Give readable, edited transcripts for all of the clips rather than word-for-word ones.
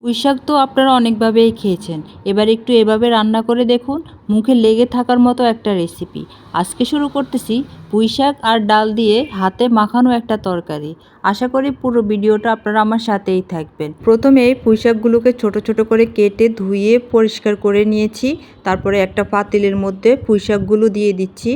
পুঁই শাক তো আপনারা অনেকভাবেই খেয়েছেন, এবার একটু এভাবে রান্না করে দেখুন, মুখে লেগে থাকার মতো একটা রেসিপি। আজকে শুরু করতেছি পুঁই শাক আর ডাল দিয়ে হাতে মাখানো একটা তরকারি। আশা করি পুরো ভিডিওটা আপনারা আমার সাথেই থাকবেন। প্রথমে পুঁই শাকগুলোকে ছোট ছোট করে কেটে ধুয়ে পরিষ্কার করে নিয়েছি। তারপরে একটা পাতিলের মধ্যে পুঁই শাকগুলো দিয়ে দিচ্ছি।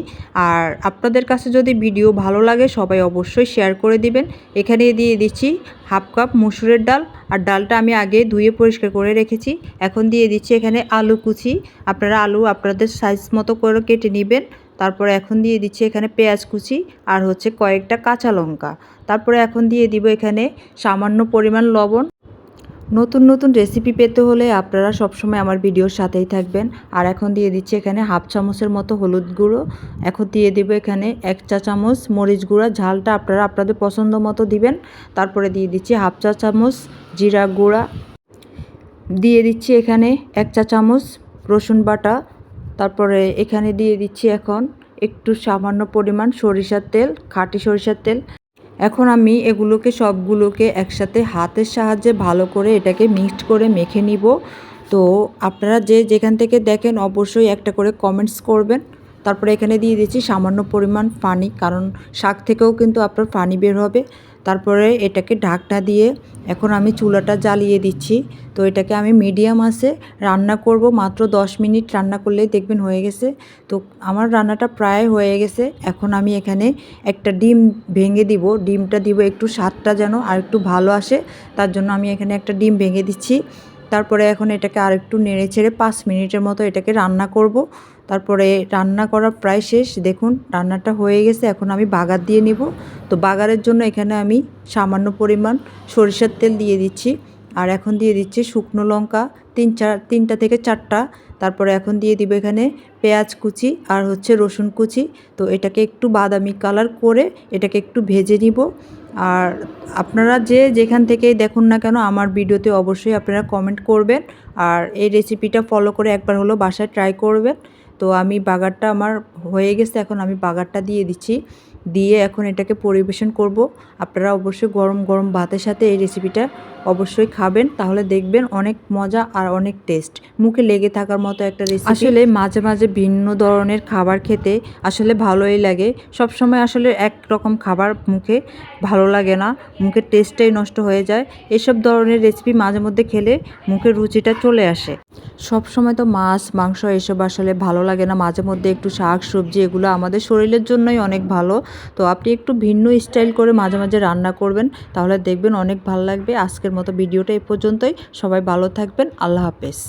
আর আপনাদের কাছে যদি ভিডিও ভালো লাগে সবাই অবশ্যই শেয়ার করে দিবেন। এখানে দিয়ে দিচ্ছি হাফ কাপ মসুরের ডাল, আর ডালটা আমি আগে ধুয়ে পরিষ্কার করে রেখেছি। এখন দিয়ে দিচ্ছি এখানে আলু কুচি, আপনারা আলু আপনাদের সাইজ মতো করে কেটে নেবেন। তারপরে এখন দিয়ে দিচ্ছি এখানে পেঁয়াজ কুচি আর হচ্ছে কয়েকটা কাঁচা লঙ্কা। তারপরে এখন দিয়ে দিব এখানে সামান্য পরিমাণ লবণ। নতুন নতুন রেসিপি পেতে হলে আপনারা সবসময় আমার ভিডিওর সাথেই থাকবেন। আর এখন দিয়ে দিচ্ছি এখানে হাফ চামচের মতো হলুদ গুঁড়ো। এখন দিয়ে দিব এখানে 1 চা চামচ মরিচ গুঁড়া, ঝালটা আপনারা আপনাদের পছন্দ মতো দিবেন। তারপরে দিয়ে দিচ্ছি হাফ চা চামচ জিরা গুঁড়া, দিয়ে দিচ্ছি এখানে 1 চা চামচ রসুন বাটা। তারপরে এখানে দিয়ে দিচ্ছি এখন একটু সামান্য পরিমাণ সরিষার তেল, খাঁটি সরিষার তেল। এখন আমি এগুলোকে সবগুলোকে একসাথে হাতের সাহায্যে ভালো করে এটাকে মিক্সড করে মেখে নিব। তো আপনারা যে যেখান থেকে দেখেন অবশ্যই একটা করে কমেন্টস করবেন। তারপরে এখানে দিয়ে দিচ্ছি সামান্য পরিমাণ পানি, কারণ শাক থেকেও কিন্তু আপনার পানি বের হবে। তারপরে এটাকে ঢাকনা দিয়ে এখন আমি চুলাটা জ্বালিয়ে দিচ্ছি। তো এটাকে আমি মিডিয়াম আঁচে রান্না করব, মাত্র 10 মিনিট রান্না করলেই দেখবেন হয়ে গেছে। তো আমার রান্নাটা প্রায় হয়ে গেছে। এখন আমি এখানে একটা ডিম ভেঙে দিব, ডিমটা দিব একটু স্বাদটা যেন আর একটু ভালো আসে, তার জন্য আমি এখানে একটা ডিম ভেঙে দিচ্ছি। তারপরে এখন এটাকে আর একটু নেড়ে ছেড়ে 5 মিনিটের মতো এটাকে রান্না করব। তারপরে রান্না করা প্রায় শেষ, দেখুন রান্নাটা হয়ে গেছে। এখন আমি বাগার দিয়ে নিব। তো বাগারের জন্য এখানে আমি সামান্য পরিমাণ সরিষার তেল দিয়ে দিচ্ছি। আর এখন দিয়ে দিচ্ছি শুকনো লঙ্কা 3টা থেকে 4টা। তারপরে এখন দিয়ে দিব এখানে পেঁয়াজ কুচি আর হচ্ছে রসুন কুচি। তো এটাকে একটু বাদামি কালার করে এটাকে একটু ভেজে নিব। আর আপনারা যে যেখান থেকেই দেখুন না কেন আমার ভিডিওতে অবশ্যই আপনারা কমেন্ট করবেন। আর এই রেসিপিটা ফলো করে একবার হলো বাসায় ট্রাই করবেন। তো আমি বাগারটা আমার হয়ে গেছে, এখন আমি বাগারটা দিয়ে দিচ্ছি। দিয়ে এখন এটাকে পরিবেশন করব। আপনারা অবশ্যই গরম গরম ভাতের সাথে এই রেসিপিটা অবশ্যই খাবেন, তাহলে দেখবেন অনেক মজা আর অনেক টেস্ট, মুখে লেগে থাকার মতো একটা রেসিপি। আসলে মাঝে মাঝে ভিন্ন ধরনের খাবার খেতে আসলে ভালোই লাগে। সব সময় আসলে এক রকম খাবার মুখে ভালো লাগে না, মুখের টেস্টটাই নষ্ট হয়ে যায়। এসব ধরনের রেসিপি মাঝে মধ্যে খেলে মুখের রুচিটা চলে আসে। সব সময় তো মাছ মাংস এসব আসলে ভালো লাগে না, মাঝে মধ্যে একটু শাক সবজি এগুলো আমাদের শরীরের জন্যই অনেক ভালো। তো আপনি একটু ভিন্ন স্টাইল করে মাঝে মাঝে রান্না করবেন, তাহলে দেখবেন অনেক ভালো লাগবে। আজকের মতো ভিডিওটা এই পর্যন্তই। সবাই ভালো থাকবেন। আল্লাহ হাফেজ।